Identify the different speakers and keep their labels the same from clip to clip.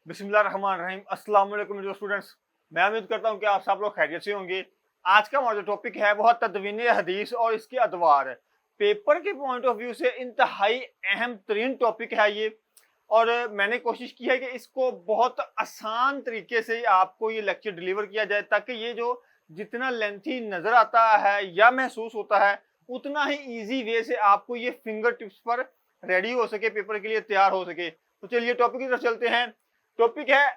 Speaker 1: बिस्मिल्लाहिर्रहमानिर्रहीम। अस्सलाम वालेकुम मेरे स्टूडेंट्स, मैं उम्मीद करता हूँ कि आप सब लोग खैरियत से होंगे। आज का हमारा जो टॉपिक है वो है तदवीन हदीस और इसके अदवार। पेपर के पॉइंट ऑफ व्यू से इंतहाई अहम तरीन टॉपिक है ये, और मैंने कोशिश की है कि इसको बहुत आसान तरीके से आपको ये लेक्चर डिलीवर किया जाए, ताकि ये जो जितना लेंथी नज़र आता है या महसूस होता है उतना ही ईजी वे से आपको ये फिंगर टिप्स पर रेडी हो सके, पेपर के लिए तैयार हो सके। तो चलिए टॉपिक की तरफ चलते हैं। टॉपिक है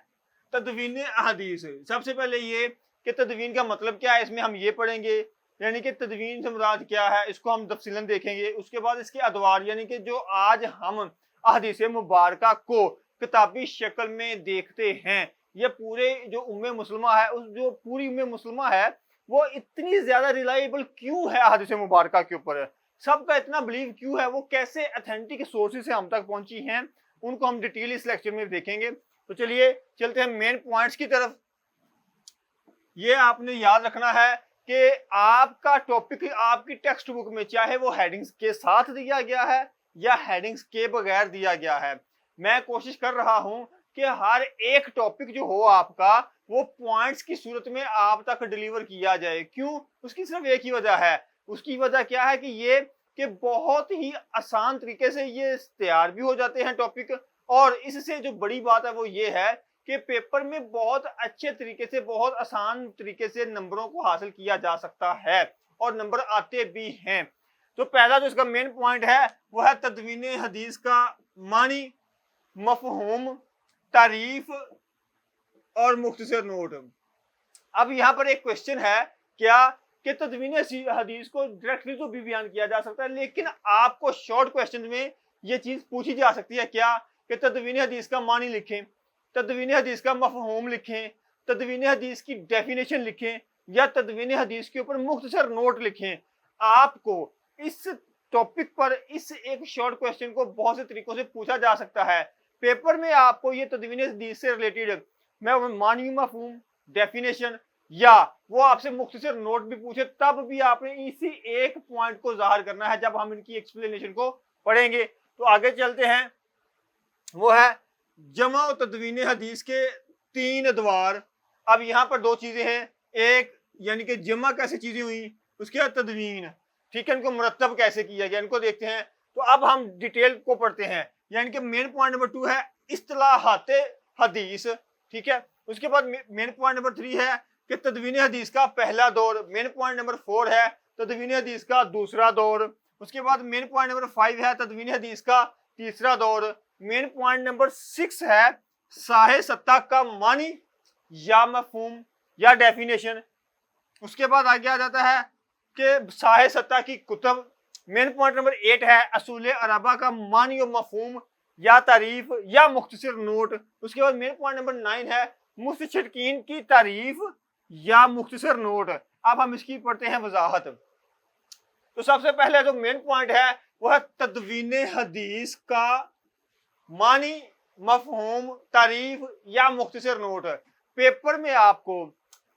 Speaker 1: तदवीन अहदीस। सबसे पहले ये कि तदवीन का मतलब क्या है, इसमें हम ये पढ़ेंगे, यानी कि तदवीन से मुराद क्या है, इसको हम तफसीलन देखेंगे। उसके बाद इसके अदवार, यानी कि जो आज हम अहदीस मुबारका को किताबी शक्ल में देखते हैं, ये पूरे जो उम्मे मुसलमा है, उस जो पूरी उम्मे मुसलमा है वो इतनी ज्यादा रिलायबल क्यों है अहदीस मुबारका के ऊपर, सबका इतना बिलीव क्यों है, वो कैसे अथेंटिक सोर्सेज से हम तक पहुंची हैं, उनको हम डिटेल इस लेक्चर में देखेंगे। तो चलिए चलते हैं मेन पॉइंट्स की तरफ। ये आपने याद रखना है कि आपका टॉपिक आपकी टेक्स्ट बुक में चाहे वो हेडिंग्स के साथ दिया गया है या हेडिंग्स के बगैर दिया गया है, मैं कोशिश कर रहा हूं कि हर एक टॉपिक जो हो आपका वो पॉइंट्स की सूरत में आप तक डिलीवर किया जाए। क्यों? उसकी सिर्फ एक ही वजह है। उसकी वजह क्या है कि ये कि बहुत ही आसान तरीके से ये तैयार भी हो जाते हैं टॉपिक, और इससे जो बड़ी बात है वो ये है कि पेपर में बहुत अच्छे तरीके से, बहुत आसान तरीके से नंबरों को हासिल किया जा सकता है और नंबर आते भी हैं। तो पहला जो इसका मेन पॉइंट है वो है तदवीन हदीस का मानी, मफहूम, तारीफ और मुख्तसर नोट। अब यहाँ पर एक क्वेश्चन है क्या कि तदवीन हदीस को डायरेक्टली तो भी बयान किया जा सकता है, लेकिन आपको शॉर्ट क्वेश्चन में ये चीज पूछी जा सकती है क्या कि तदवीन हदीस का मानी लिखें, तदवीन हदीस का मफहूम लिखें, तदवीन हदीस की डेफिनेशन लिखें, या तदवीन हदीस के ऊपर मुख्तसर नोट लिखें। आपको इस टॉपिक पर इस एक शॉर्ट क्वेश्चन को बहुत से तरीकों से पूछा जा सकता है। पेपर में आपको ये तदवीन हदीस से रिलेटेड मैं मानी, मफहूम, डेफिनेशन या वो आपसे मुख्तसर नोट भी पूछे, तब भी आपने इसी एक पॉइंट को जाहिर करना है जब हम इनकी एक्सप्लेनेशन को पढ़ेंगे। तो आगे चलते हैं, वो है जमा और तदवीन हदीस के तीन अदवार। अब यहाँ पर दो चीजें हैं, एक यानी कि जमा कैसे चीजें हुई, उसके बाद तदवीन, ठीक है, इनको मुरतब कैसे किया गया, इनको देखते हैं। तो अब हम डिटेल को पढ़ते हैं, यानी कि मेन पॉइंट नंबर 2 है इस्तिलाहात हदीस, ठीक है। उसके बाद मेन पॉइंट नंबर 3 है कि तदवीन हदीस का पहला दौर। मेन पॉइंट नंबर 4 है तदवीन हदीस का दूसरा दौर। उसके बाद मेन पॉइंट नंबर 5 है तदवीन हदीस का तीसरा दौर। मेन पॉइंट नंबर 6 है साहे सत्ता का मानी या मफहूम या डेफिनेशन। उसके बाद आगे आ जाता है कि साहे सत्ता की कुतब। मेन पॉइंट नंबर 8 है असूल अरबा का मानी और मफहूम या तारीफ या मुख्तसर नोट। उसके बाद मेन पॉइंट नंबर 9 है मुस्तशरकीन की तारीफ या मुख्तसर नोट। अब हम इसकी पढ़ते हैं वजाहत। तो सबसे पहले जो मेन पॉइंट है वो है तदवीन हदीस का मानी, मफहूम, तारीफ या मुख्तसर नोट। पेपर में आपको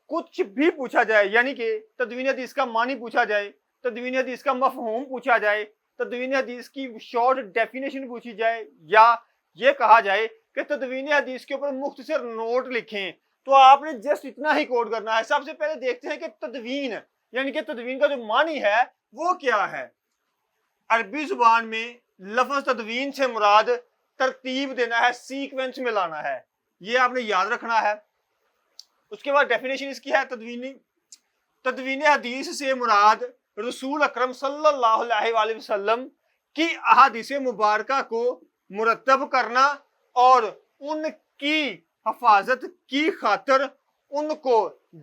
Speaker 1: कुछ भी पूछा जाए, यानी कि तदवीन हदीस का मानी पूछा जाए, तदवीन हदीस का मफहूम पूछा जाए, तदवीन हदीस की शॉर्ट डेफिनेशन पूछी जाए, या ये कहा जाए कि तदवीन हदीस के ऊपर मुख्तसर नोट लिखें, तो आपने जस्ट इतना ही कोड करना है। सबसे पहले देखते हैं कि तदवीन यानी कि तदवीन का जो मानी है वो क्या है। अरबी जुबान में लफ्ज तदवीन से मुराद तरतीब देना है, सीक्वेंस में लाना है, ये आपने याद रखना है। उसके बाद डेफिनेशन इसकी है तदवीन हदीस से मुराद रसूल अकरम सल्लल्लाहु अलैहि वसल्लम की अहादीस मुबारका को मुरतब करना और उनकी हिफाजत की खातिर उनको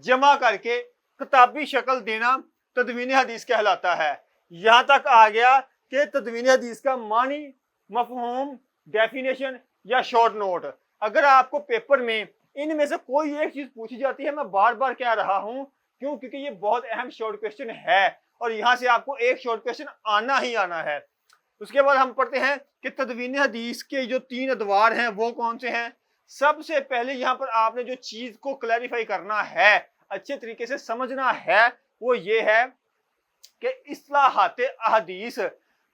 Speaker 1: जमा करके किताबी शक्ल देना तदवीन हदीस कहलाता है। यहाँ तक आ गया कि तदवीन हदीस का मानी, मफहूम, डेफिनेशन या शॉर्ट नोट। अगर आपको पेपर में इनमें से कोई एक चीज पूछी जाती है, मैं बार बार कह रहा हूं, क्यों? क्योंकि ये बहुत अहम शॉर्ट क्वेश्चन है और यहां से आपको एक शॉर्ट क्वेश्चन आना ही आना है। उसके बाद हम पढ़ते हैं कि तदवीन हदीस के जो तीन अदवार हैं वो कौन से हैं। सबसे पहले यहाँ पर आपने जो चीज को क्लैरिफाई करना है, अच्छे तरीके से समझना है, वो ये है कि इस्तिलाहात अहदीस,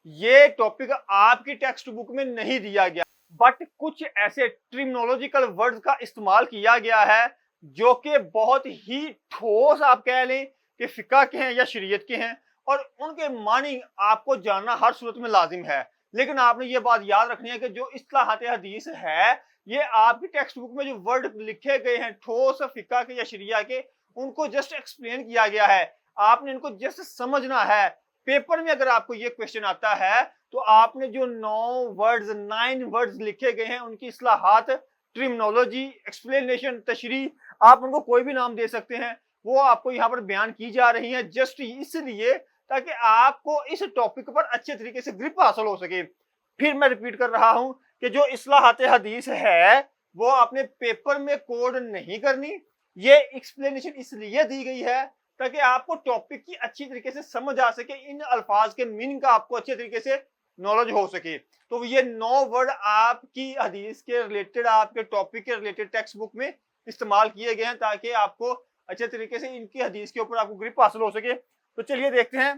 Speaker 1: ये टॉपिक आपकी टेक्स्ट बुक में नहीं दिया गया। बट कुछ ऐसे ट्रिमिनोलॉजिकल वर्ड्स का इस्तेमाल किया गया है जो कि बहुत ही ठोस आप कह लें कि फिका के हैं या शरीयत के हैं, और उनके मानी आपको जानना हर सूरत में लाजिम है। लेकिन आपने ये बात याद रखनी है कि जो इस्तिलाहात हदीस है, ये आपकी टेक्स्ट बुक में जो वर्ड लिखे गए हैं ठोस फिका के या शरिया के, उनको जस्ट एक्सप्लेन किया गया है, आपने इनको जस्ट समझना है। पेपर में अगर आपको ये क्वेश्चन आता है तो आपने जो 9 वर्ड्स लिखे गए हैं उनकी इस्लाहात, ट्रिमिनोलॉजी, एक्सप्लेनेशन, तशरीह, आप उनको कोई भी नाम दे सकते हैं, वो आपको यहाँ पर बयान की जा रही है जस्ट इसलिए ताकि आपको इस टॉपिक पर अच्छे तरीके से ग्रिप हासिल हो सके। फिर मैं रिपीट कर रहा हूं कि जो इस्लाहात हदीस है वो आपने पेपर में कोड नहीं करनी, ये एक्सप्लेनेशन इसलिए दी गई है ताकि आपको टॉपिक की अच्छी तरीके से समझ आ सके, इन अल्फाज के मीनिंग का आपको अच्छे तरीके से नॉलेज हो सके। तो ये 9 वर्ड आपकी हदीस के रिलेटेड, आपके टॉपिक के रिलेटेड टेक्स्ट बुक में इस्तेमाल किए गए हैं ताकि आपको अच्छे तरीके से इनकी हदीस के ऊपर आपको ग्रिप हासिल हो सके। तो चलिए देखते हैं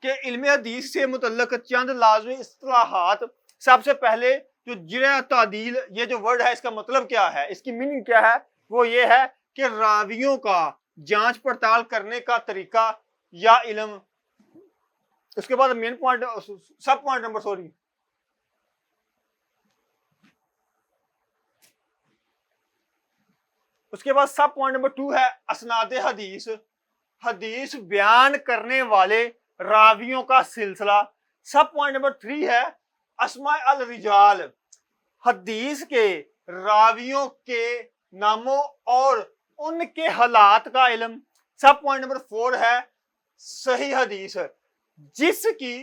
Speaker 1: कि इल्म हदीस से मुतल्लक चंद लाज़मी इस्तिलाहात। सबसे पहले जो जिरह तादील, ये जो वर्ड है इसका मतलब क्या है, इसकी मीनिंग क्या है, वो ये है कि रावियों का जांच पड़ताल करने का तरीका या इल्म। उसके बाद मेन पॉइंट, सब पॉइंट नंबर सॉरी उसके बाद सब पॉइंट नंबर 2 है असनाद हदीस, हदीस बयान करने वाले रावियों का सिलसिला। सब पॉइंट नंबर 3 है अस्मा अल रिजाल, हदीस के रावियों के नामों और उनके हालात का इल्म। सब पॉइंट नंबर 4 है सही हदीस, जिसकी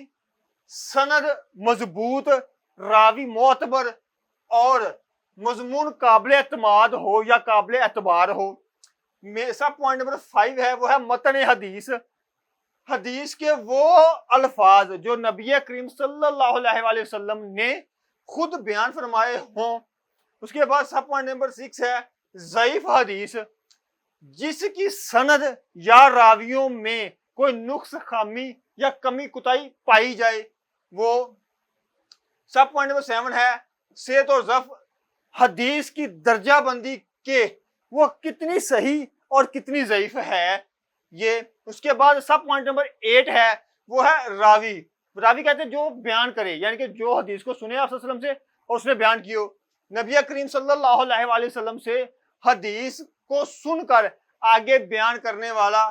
Speaker 1: सनद मजबूत, रावी मोतबर और मजमून काबिल एतमाद हो या काबिल एतबार हो। सब पॉइंट नंबर 5 है वो है मतन हदीस, हदीस के वो अल्फाज जो नबी करीम सल्लल्लाहु अलैहि वसल्लम ने खुद बयान फरमाए हों। उसके बाद सब पॉइंट नंबर 6 है ज़ईफ हदीस, जिसकी सनद या रावियों में कोई नुक्स, खामी या कमी कुताई पाई जाए वो। सब पॉइंट नंबर 7 है सेहत और ज़फ, हदीस की दर्जा बंदी के वो कितनी सही और कितनी ज़ईफ है ये। उसके बाद सब पॉइंट नंबर 8 है वो है रावी, रावी कहते हैं जो बयान करे, यानी कि जो हदीस को सुने आप सल्लल्लाहु अलैहि वसल्लम से और उसने बयान किया नबी करीम सल्लल्लाहु अलैहि वसल्लम से, हदीस को सुनकर आगे बयान करने वाला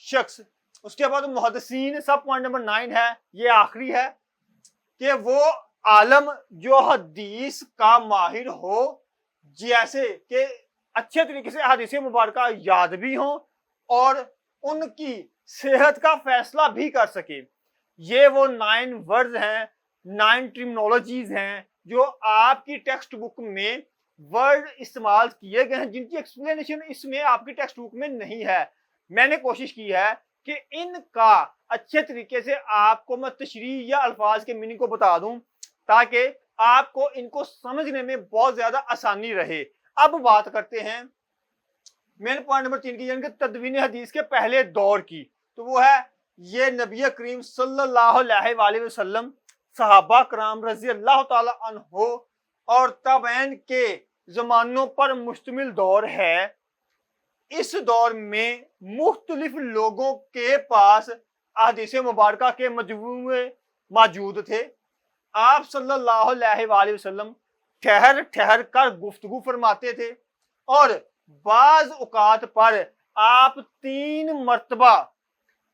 Speaker 1: शख्स। उसके बाद मुहद्दिसीन, सब पॉइंट नंबर 9 है, ये आखिरी है कि वो आलम जो हदीस का माहिर हो, जैसे कि अच्छे तरीके से हदीस मुबारक याद भी हो और उनकी सेहत का फैसला भी कर सके। ये वो 9 वर्ड्स हैं, 9 टर्मिनोलॉजीज हैं जो आपकी टेक्स्ट बुक में वर्ड इस्तेमाल किए गए हैं, जिनकी एक्सप्लेनेशन इसमें आपकी टेक्स्ट बुक में नहीं है। मैंने कोशिश की है कि इनका अच्छे तरीके से आपको मैं तशरीह या अल्फाज के मीनिंग को बता दूं ताकि आपको इनको समझने में बहुत ज्यादा आसानी रहे। अब बात करते हैं मेन पॉइंट नंबर 3 की, यानी कि तदवीन हदीस के पहले दौर की। तो वो है ये नबी करीम सल्लल्लाहु अलैहि वसल्लम, सहाबा कराम रजी अल्लाह ताला अन्हो और ताबईन के जमानों पर मुश्तमिल दौर है। इस दौर में मुख्तलिफ लोगों के पास हदीस मुबारक के मजमूए मौजूद थे। आप सल्लल्लाहु अलैहि वसल्लम ठहर ठहर कर गुफ्तगू फरमाते थे और बाज औकात पर आप 3 मर्तबा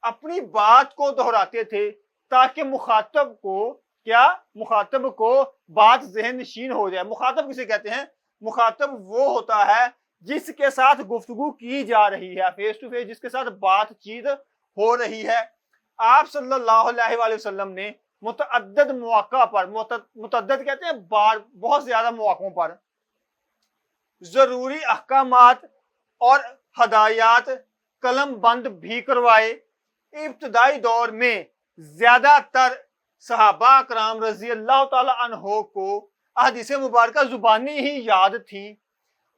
Speaker 1: अपनी बात को दोहराते थे ताकि मुखातब को बात ज़हन नशीन हो जाए। मुखातब किसे कहते हैं? मुखातब वो होता है जिसके साथ गुफ्तगू की जा रही है, फेस टू फेस जिसके साथ बातचीत हो रही है। आप सल्लल्लाहु अलैहि वसल्लम ने मुतअद्दिद मौका पर, मुतअद्दिद कहते हैं बार, बहुत ज्यादा मौकों पर जरूरी अहकामात और हदायत कलम बंद भी करवाए। इब्तदाई दौर में ज्यादातर सहाबा कराम रजी अल्लाह ताला अन्हो को हदीस मुबारक जुबानी ही याद थी,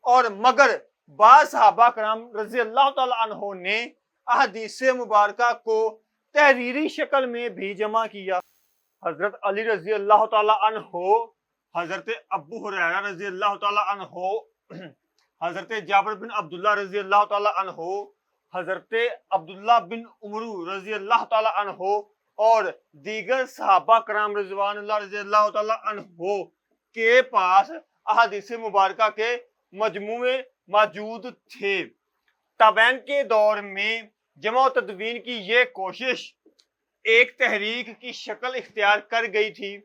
Speaker 1: और मगर बाज़ सहाबा कराम रजी अल्लाह ताला अन्हो ने हदीस मुबारक को तहरीरी शक्ल में भी जमा किया। हजरत अली रजी अल्लाह ताला अन्हो حضرت ابو ہریرہ رضی اللہ تعالی عنہ، حضرت جابر بن عبداللہ رضی اللہ تعالی عنہ، حضرت عبداللہ بن عمر رضی اللہ تعالی عنہ اور دیگر صحابہ کرام رضوان اللہ رضی اللہ تعالی عنہ کے پاس احادیث مبارکہ کے مجموعے موجود تھے۔ تابعین کے دور میں جمع و تدوین کی یہ کوشش ایک تحریک کی شکل اختیار کر گئی تھی۔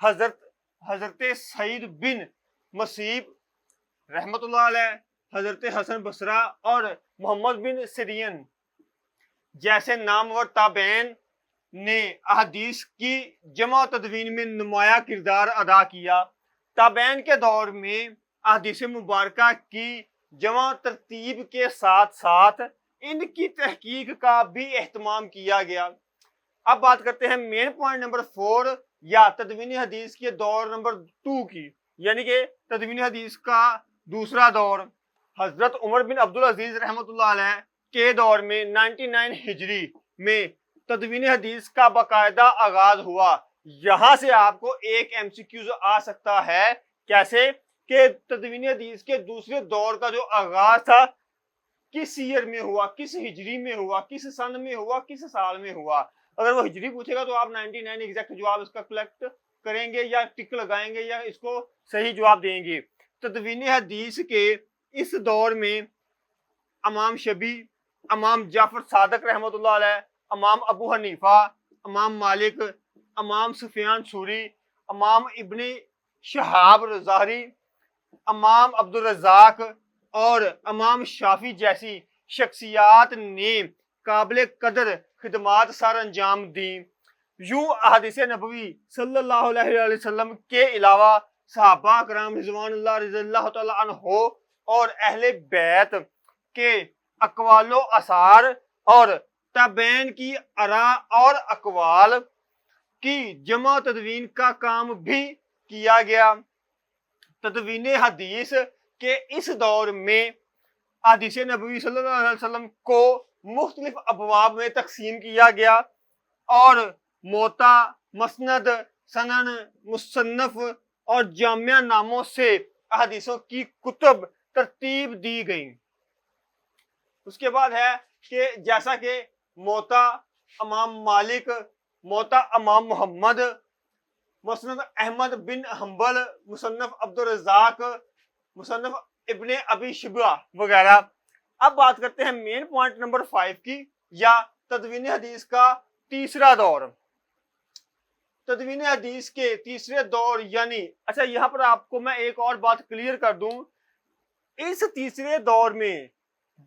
Speaker 1: حضرت سعید بن مسیب رحمۃ اللہ علیہ، حضرت حسن بصرہ اور محمد بن سیرین جیسے نامور تابعین نے احادیث کی جمع و تدوین میں نمایاں کردار ادا کیا۔ تابعین کے دور میں احادیث مبارکہ کی جمع ترتیب کے ساتھ ساتھ ان کی تحقیق کا بھی اہتمام کیا گیا۔ اب بات کرتے ہیں مین پوائنٹ نمبر 4 یا تدوین حدیث کے دور نمبر 2 کی، یعنی کہ تدوین حدیث کا دوسرا دور۔ حضرت عمر بن عبدالعزیز رحمۃ اللہ علیہ کے دور میں 99 ہجری میں تدوین حدیث کا باقاعدہ آغاز ہوا۔ یہاں سے آپ کو ایک MCQ آ سکتا ہے، کیسے کہ تدوین حدیث کے دوسرے دور کا جو آغاز تھا کس ایئر میں ہوا، کس ہجری میں ہوا، کس سن میں ہوا، کس سال میں ہوا۔ اگر وہ ہجری پوچھے گا تو آپ 99 ایگزیکٹ جواب اس کا کلیکٹ کریں گے یا ٹک لگائیں گے یا اس کو صحیح جواب دیں گے۔ تدوین حدیث کے اس دور میں امام شبی، امام جعفر صادق رحمۃ اللہ علیہ، امام ابو حنیفہ، امام مالک، امام سفیان ثوری، امام ابن شہاب ظاہری، امام عبدالرزاق اور امام شافعی جیسی شخصیات نے قابل قدر خدمات سر انجام دیں۔ یوں احادیث نبوی صلی اللہ علیہ وسلم کے علاوہ صحابہ کرام رضوان اللہ رضی اللہ تعالی عنہ اور اہل بیت کے اقوال و آثار اور تابعین کی آراء اور اقوال کی جمع تدوین کا کام بھی کیا گیا۔ تدوین حدیث کے اس دور میں احادیث نبوی صلی اللہ علیہ وسلم کو مختلف ابواب میں تقسیم کیا گیا اور موطا، مسند، سنن، مصنف اور جامع ناموں سے احادیثوں کی کتب ترتیب دی گئیں۔ اس کے بعد ہے کہ جیسا کہ موطا امام مالک، موطا امام محمد، مسند احمد بن حنبل، مصنف عبدالرزاق، مصنف ابن ابی شیبہ وغیرہ۔ اب بات کرتے ہیں مین پوائنٹ نمبر 5 کی یا تدوین حدیث کا تیسرا دور۔ تدوین حدیث کے تیسرے دور یعنی اچھا یہاں پر آپ کو میں ایک اور بات کلیئر کر دوں، اس تیسرے دور میں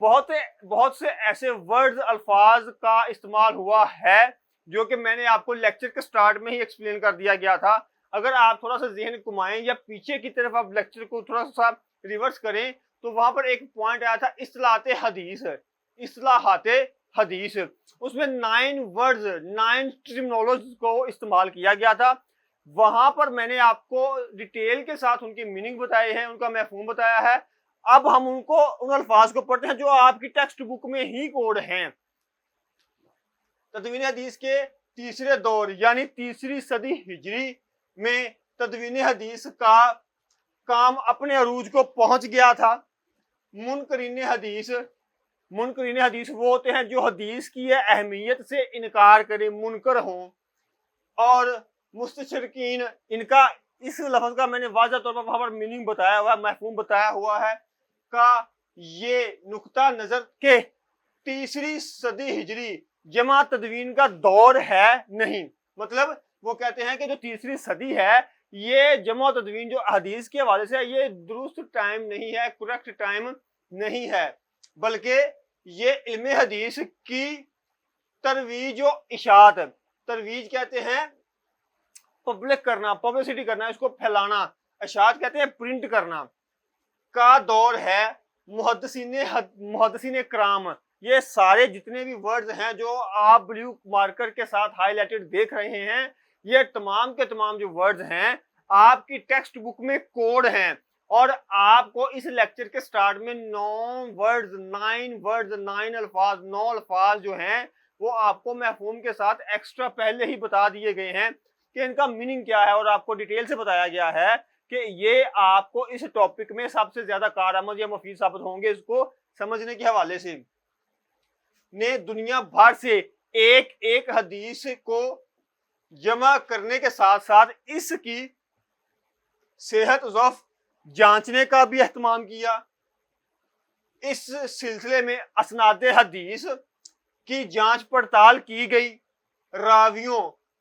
Speaker 1: بہت سے ایسے ورڈز الفاظ کا استعمال ہوا ہے جو کہ میں نے آپ کو لیکچر کے سٹارٹ میں ہی ایکسپلین کر دیا گیا تھا۔ اگر آپ تھوڑا سا ذہن گھمائیں یا پیچھے کی طرف آپ لیکچر کو تھوڑا سا ریورس کریں تو وہاں پر ایک پوائنٹ آیا تھا اصطلاحات حدیث، اصطلاحات حدیث۔ اس میں 9 ورڈز 9 ٹرمینالوجیز کو استعمال کیا گیا تھا۔ وہاں پر میں نے آپ کو ڈیٹیل کے ساتھ ان کی میننگ بتائے ہیں، ان کا مفہوم بتایا ہے۔ اب ہم ان الفاظ کو پڑھتے ہیں جو آپ کی ٹیکسٹ بک میں ہی کوڈ ہیں۔ تدوین حدیث کے تیسرے دور یعنی تیسری صدی ہجری میں تدوین حدیث کا کام اپنے عروج کو پہنچ گیا تھا۔ منکرین حدیث وہ ہوتے ہیں جو حدیث کی اہمیت سے انکار کریں، منکر ہوں، اور مستشرقین، ان کا اس لفظ کا میں نے واضح طور پر وہاں پر میننگ بتایا ہوا ہے، مفہوم بتایا ہوا ہے کا یہ نقطہ نظر کہ تیسری صدی ہجری جمع تدوین کا دور ہے نہیں، مطلب وہ کہتے ہیں کہ جو تیسری صدی ہے یہ جمع تدوین جو حدیث کے حوالے سے ہے یہ درست ٹائم نہیں ہے، کریکٹ ٹائم نہیں ہے، بلکہ یہ علم حدیث کی ترویج و اشاعت، ترویج کہتے ہیں پبلک کرنا، پبلسٹی کرنا، اس کو پھیلانا، اشاعت کہتے ہیں پرنٹ کرنا کا دور ہے۔ محدثین کرام، یہ سارے جتنے بھی ورڈز ہیں جو آپ بلیو مارکر کے ساتھ ہائی لائٹڈ دیکھ رہے ہیں، یہ تمام کے تمام جو ورڈز ہیں آپ کی ٹیکسٹ بک میں کوڈ ہیں، اور آپ کو اس لیکچر کے سٹارٹ میں 9 الفاظ جو ہیں وہ آپ کو مفہوم کے ساتھ ایکسٹرا پہلے ہی بتا دیے گئے ہیں۔ کہ ان کا میننگ کیا ہے اور آپ کو ڈیٹیل سے بتایا گیا ہے کہ یہ آپ کو اس ٹاپک میں سب سے زیادہ کارآمد یا مفید ثابت ہوں گے اس کو سمجھنے کے حوالے سے۔ نے دنیا بھر سے ایک ایک حدیث کو جمع کرنے کے ساتھ ساتھ اس کی صحت و ضعف جانچنے کا بھی اہتمام کیا۔ اس سلسلے میں اسناد حدیث کی جانچ پڑتال کی گئی، راویوں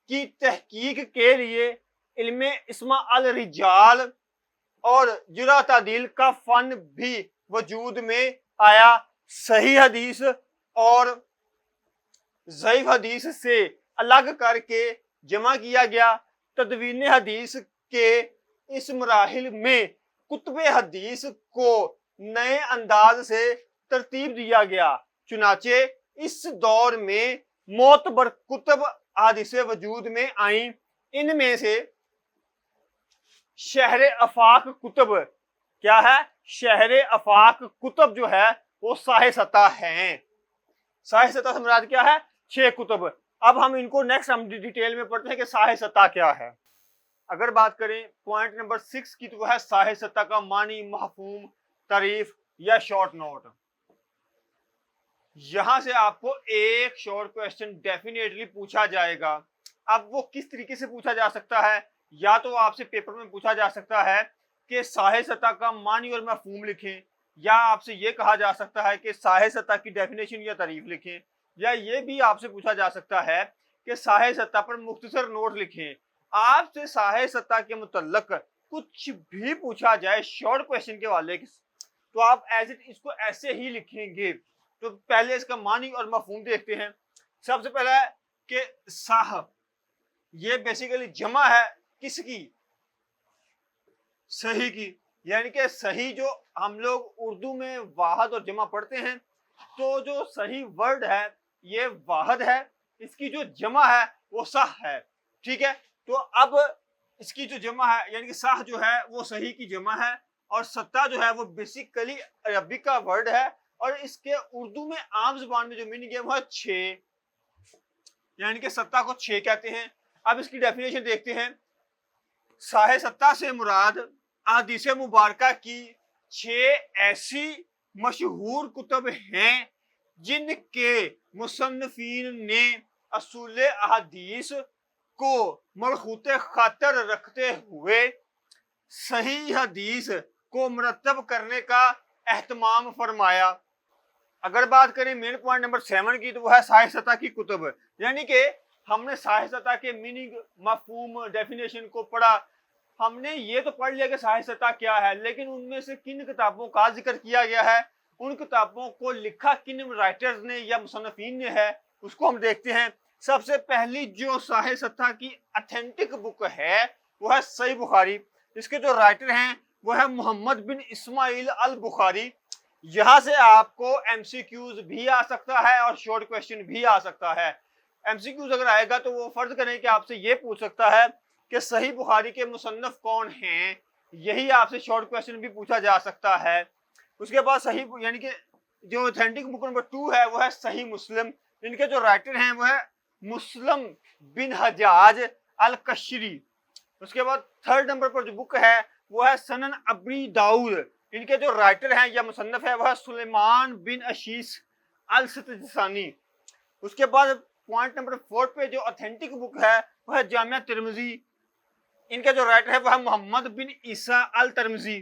Speaker 1: کی تحقیق کے لیے علم اسماء الرجال اور جرح تعدیل کا فن بھی وجود میں آیا۔ صحیح حدیث اور ضعیف حدیث سے الگ کر کے جمع کیا گیا۔ تدوین حدیث کے اس مراحل میں کتب حدیث کو نئے انداز سے ترتیب دیا گیا، چنانچہ اس دور میں معتبر کتب حدیث وجود میں آئیں۔ ان میں سے شہر آفاق کتب کیا ہے؟ شہر آفاق کتب جو ہے وہ صاحِ سطح ہیں۔ صاحِ سطح سے مراد کیا ہے؟ 6 کتب۔ اب ہم ان کو نیکسٹ ہم ڈیٹیل میں پڑھتے ہیں کہ صاحِ سطح کیا ہے۔ اگر بات کریں پوائنٹ نمبر 6 کی تو وہ ہے صاحِ سطح کا معنی، مفہوم، تعریف یا شارٹ نوٹ۔ یہاں سے آپ کو ایک شارٹ کویسچن ڈیفینیٹلی پوچھا جائے گا۔ اب وہ کس طریقے سے پوچھا جا سکتا ہے؟ یا تو آپ سے پیپر میں پوچھا جا سکتا ہے کہ صاحِ سطح کا معنی اور مفہوم لکھیں، یا آپ سے یہ کہا جا سکتا ہے کہ صاحِ سطح کی ڈیفینیشن یا تعریف لکھیں، یا یہ بھی آپ سے پوچھا جا سکتا ہے کہ صاحِ سطح پر مختصر نوٹ لکھیں۔ آپ سے صاحِ سطح کے متعلق کچھ بھی پوچھا جائے شارٹ کویسچن کے والے تو آپ اس کو ایسے ہی لکھیں گے۔ تو پہلے اس کا معنی اور مفہوم دیکھتے ہیں۔ سب سے پہلا ہے کہ صح، یہ بیسیکلی جمع ہے کس کی؟ صحیح کی، یعنی کہ صحیح جو ہم لوگ اردو میں واحد اور جمع پڑھتے ہیں، تو جو صحیح ورڈ ہے یہ واحد ہے، اس کی جو جمع ہے وہ صح ہے، ٹھیک ہے۔ تو اب اس کی جو جمع ہے یعنی کہ صح جو ہے وہ صحیح کی جمع ہے، اور ستہ جو ہے وہ بیسیکلی عربی کا ورڈ ہے، اور اس کے اردو میں عام زبان میں جو میننگ ہے وہ ہے 6، یعنی کہ ستہ کو 6 کہتے ہیں۔ اب اس کی ڈیفینیشن دیکھتے ہیں۔ صاحِ ستہ سے مراد احادیث مبارکہ کی 6 ایسی مشہور کتب ہیں جن کے مصنفین نے اصول احادیث کو ملخوط خاطر رکھتے ہوئے صحیح حدیث کو مرتب کرنے کا اہتمام فرمایا۔ اگر بات کریں مین پوائنٹ نمبر 7 کی تو وہ ہے صاحِ سطح کی کتب، یعنی کہ ہم نے صاحِ سطح کے میننگ، مفہوم، ڈیفینیشن کو پڑھا۔ ہم نے یہ تو پڑھ لیا کہ صاحِ سطح کیا ہے، لیکن ان میں سے کن کتابوں کا ذکر کیا گیا ہے، ان کتابوں کو لکھا کن رائٹرز نے یا مصنفین نے ہے، اس کو ہم دیکھتے ہیں۔ سب سے پہلی جو صاحِ سطح کی اتھینٹک بک ہے وہ ہے صحیح بخاری۔ اس کے جو رائٹر ہیں وہ ہے محمد بن اسماعیل البخاری۔ یہاں سے آپ کو ایم سی کیوز بھی آ سکتا ہے اور شارٹ کویسچن بھی آ سکتا ہے۔ ایم سی کیوز اگر آئے گا تو وہ فرض کریں کہ آپ سے یہ پوچھ سکتا ہے کہ صحیح بخاری کے مصنف کون ہیں، یہی آپ سے شارٹ کویسچن بھی پوچھا جا سکتا ہے۔ اس کے بعد صحیح یعنی کہ جو اتھینٹک بک نمبر 2 ہے وہ ہے صحیح مسلم۔ ان کے جو رائٹر ہیں وہ ہے مسلم بن حجاج القشری۔ اس کے بعد 3rd نمبر پر جو بک ہے وہ ہے سنن ابی داؤد۔ ان کے جو رائٹر ہیں یا مصنف ہے وہ ہے سلیمان بن اشیس السجستانی۔ اس کے بعد پوائنٹ نمبر 4 پہ جو اتھینٹک بک ہے وہ ہے جامعہ ترمذی۔ ان کے جو رائٹر ہے وہ ہے محمد بن عیسیٰ الترمذی۔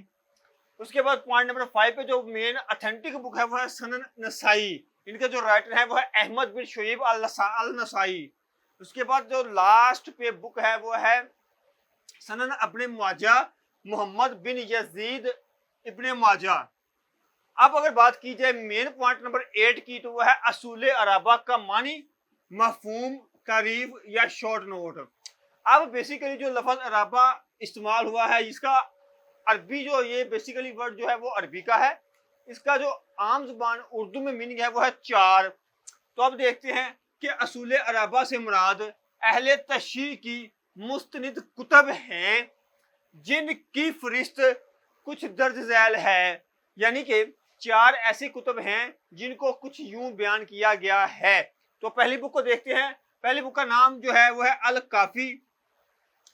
Speaker 1: اس کے بعد پوائنٹ نمبر 5 پہ جو مین اتھینٹک بک ہے وہ ہے سنن نسائی۔ ان کے جو رائٹر ہے وہ ہے احمد بن شعیب النسائی۔ اس کے بعد جو لاسٹ پہ بک ہے وہ ہے سنن ابن ماجہ، محمد بن یزید ابن ماجہ۔ اب اگر بات کی جائے مین پوائنٹ نمبر 8 کی تو وہ ہے اصول عربہ کا معنی، مفہوم، تعریف یا شارٹ نوٹ۔ اب بیسیکلی جو لفظ عربہ استعمال ہوا ہے اس کا عربی جو یہ بیسیکلی ورڈ جو ہے وہ عربی کا ہے، اس کا جو عام زبان اردو میں میننگ ہے وہ ہے 4۔ تو اب دیکھتے ہیں کہ اصول عربہ سے مراد اہل تشریح کی مستند کتب ہیں جن کی فہرست کچھ درج ذیل ہے، یعنی کہ 4 ایسی کتب ہیں جن کو کچھ یوں بیان کیا گیا ہے۔ تو پہلی بک کو دیکھتے ہیں۔ پہلی بک کا نام جو ہے وہ ہے الکافی۔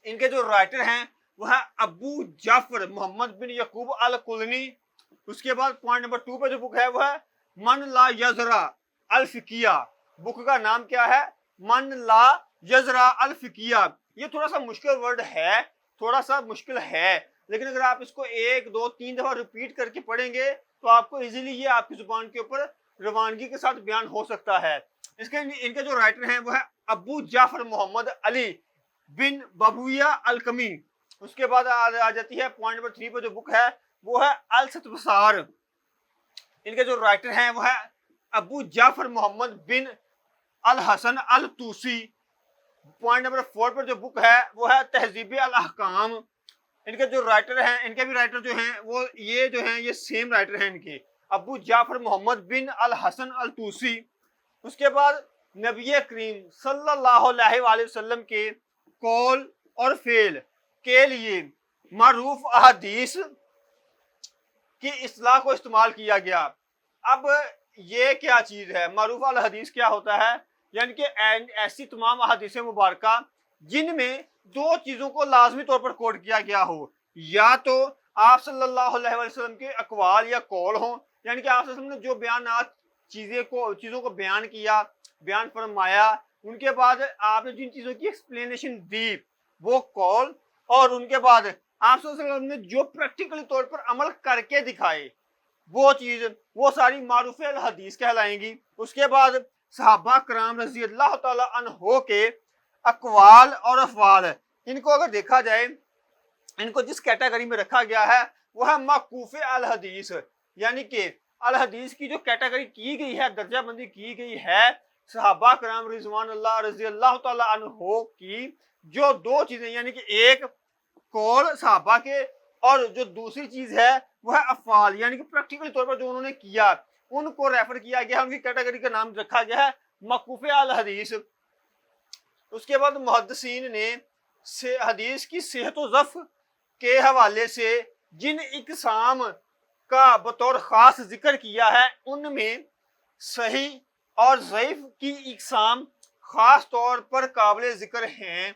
Speaker 1: इनके जो राइटर हैं वो है अबू जाफर मोहम्मद बिन यकूब अल कुलनी। उसके बाद पॉइंट नंबर 2 पे जो बुक है वो है मन ला यजरा अल फिकिया। बुक का नाम क्या है? मन ला यजरा अल फिकिया। ये थोड़ा सा मुश्किल वर्ड है, थोड़ा सा मुश्किल है, लेकिन अगर आप इसको 1 2 3 दफा रिपीट करके पढ़ेंगे तो आपको इजीली ये आपकी जुबान के ऊपर रवानगी के साथ बयान हो सकता है। इसके इनके जो राइटर हैं वो है अबू जाफर मोहम्मद अली बिन बबूया अल कमी। उसके बाद आ जाती है पॉइंट नंबर 3 पर जो बुक है वो है अल सतबसार। इनके जो राइटर हैं वो है अबू जाफर मोहम्मद बिन अल हसन अल तूसी। पॉइंट नंबर 4 पर जो बुक है वो है तहजीब अल अहकाम। इनके जो राइटर हैं, इनके भी राइटर जो हैं वो ये सेम राइटर हैं इनके, अबू जाफर मोहम्मद बिन अल हसन अल तूसी। उसके बाद नबी करीम सल्लल्लाहु अलैहि वसल्लम के कौल और फेल के लिए मारूफ अहदीस की इस्लाह को इस्तेमाल किया गया। अब ये क्या चीज है? मारूफ अल हदीस क्या होता है? यानी कि ऐसी तमाम अहदीस मुबारका जिनमें 2 चीजों को लाजमी तौर पर कोट किया गया हो, या तो आप सल्लल्लाहु अलैहि वसल्लम के अकवाल या कौल हो, यानी कि आप ने जो बयानात चीजों को बयान किया, बयान फरमाया, उनके बाद आपने जिन चीजों की एक्सप्लेनेशन दी वो कौल, और उनके बाद आप सल्लल्लाहु अलैहि वसल्लम ने जो प्रैक्टिकली तौर पर अमल करके दिखाए वो सारी मारूफ अल हदीस कहलाएंगी। उसके बाद सहाबा कराम रजी अल्लाह तआला अन्हो के अकवाल और अफवाल, इनको अगर देखा जाए, इनको जिस कैटेगरी में रखा गया है वो है मौकूफ अल हदीस, यानी कि अल हदीस की जो कैटेगरी की गई है, दर्जा बंदी की गई है सहाबा कराम रिजवान अल्लाह रजी अल्लाह तआला अन्हो की, जो 2 चीजें, यानी कि एक कौल सहाबा के और जो दूसरी चीज है वो है अफआल, यानी कि प्रैक्टिकल तौर पर जो उन्होंने किया उनको रेफर किया गया, उनकी कैटेगरी का नाम रखा गया है मौकूफ अल हदीस। उसके बाद मुहद्दिसीन ने हदीस की सेहत व ज़फ़ के हवाले से जिन इकसाम का बतौर खास जिक्र किया है उनमें सही और ज़ईफ की इकसाम खास तौर पर काबिल जिक्र हैं।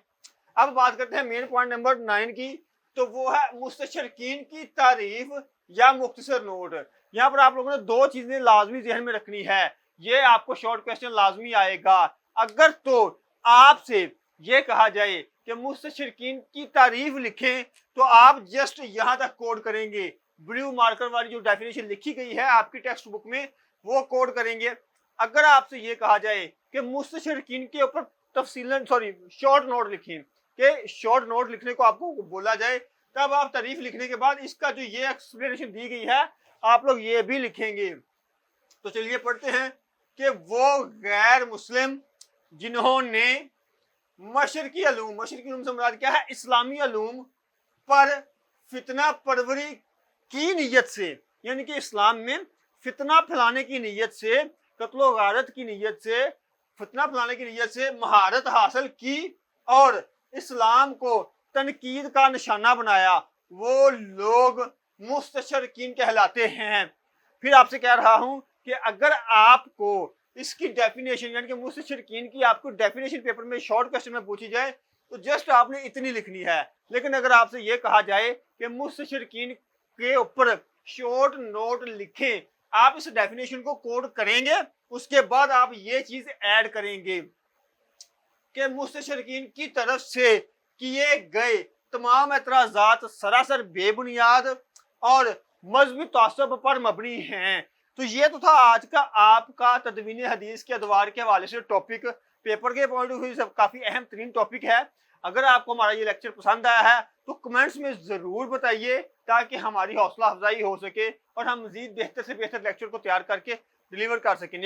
Speaker 1: अब बात करते हैं मेन पॉइंट नंबर 9 की, तो वो है मुस्तशरकीन की तारीफ या मुख्तसर नोट। यहाँ पर आप लोगों ने 2 चीजें लाजमी ज़हन में रखनी है, ये आपको शॉर्ट क्वेश्चन लाजमी आएगा। अगर तो आपसे ये कहा जाए कि मुस्तशरकीन की तारीफ लिखें तो आप जस्ट यहाँ तक कोड करेंगे, ब्लू मार्कर वाली जो डेफिनेशन लिखी गई है आपकी टेक्स्ट बुक में वो कोड करेंगे। अगर आपसे ये कहा जाए कि मुस्तशरकीन के ऊपर तफसीलन शॉर्ट नोट लिखें, कि शॉर्ट नोट लिखने को आपको बोला जाए, तब आप तारीफ लिखने के बाद इसका जो ये एक्सप्लेनेशन दी गई है आप लोग ये भी लिखेंगे। तो चलिए पढ़ते हैं कि वो गैर मुस्लिम जिन्होंने मशरकी अलूम से मुराद क्या है? इस्लामी अलूम पर फितना परवरी की नीयत से, यानी कि इस्लाम में फितना फैलाने की नीयत से, कत्लो गारत की नीयत से, फितना फैलाने की नीयत से महारत हासिल की और इस्लाम को तनकीद का निशाना बनाया, वो लोग मुस्तशरकीन कहलाते हैं। फिर आपसे कह रहा हूं कि अगर आपको इसकी डेफिनेशन, यानी कि मुस्तशरकीन की आपको डेफिनेशन पेपर में शॉर्ट क्वेश्चन में पूछी जाए तो जस्ट आपने इतनी लिखनी है, लेकिन अगर आपसे ये कहा जाए कि मुस्तशरकीन के ऊपर शॉर्ट नोट लिखें, आप इस डेफिनेशन को कोड करेंगे, उसके बाद आप ये चीज ऐड करेंगे कि मुस्तशरकीन की तरफ से किए गए तमाम एतराज़ात सरासर बेबुनियाद और मजहबी तासुब पर मबनी हैं। तो ये तो था आज का आपका तदवीन हदीस के अदवार के हवाले से टॉपिक। पेपर के पॉइंट ऑफ व्यू से काफी अहम तरीन टॉपिक है। अगर आपको हमारा ये लेक्चर पसंद आया है तो कमेंट्स में जरूर बताइए, ताकि हमारी हौसला अफजाई हो सके और हम मजीद बेहतर से बेहतर लेक्चर को तैयार करके डिलीवर कर सकें।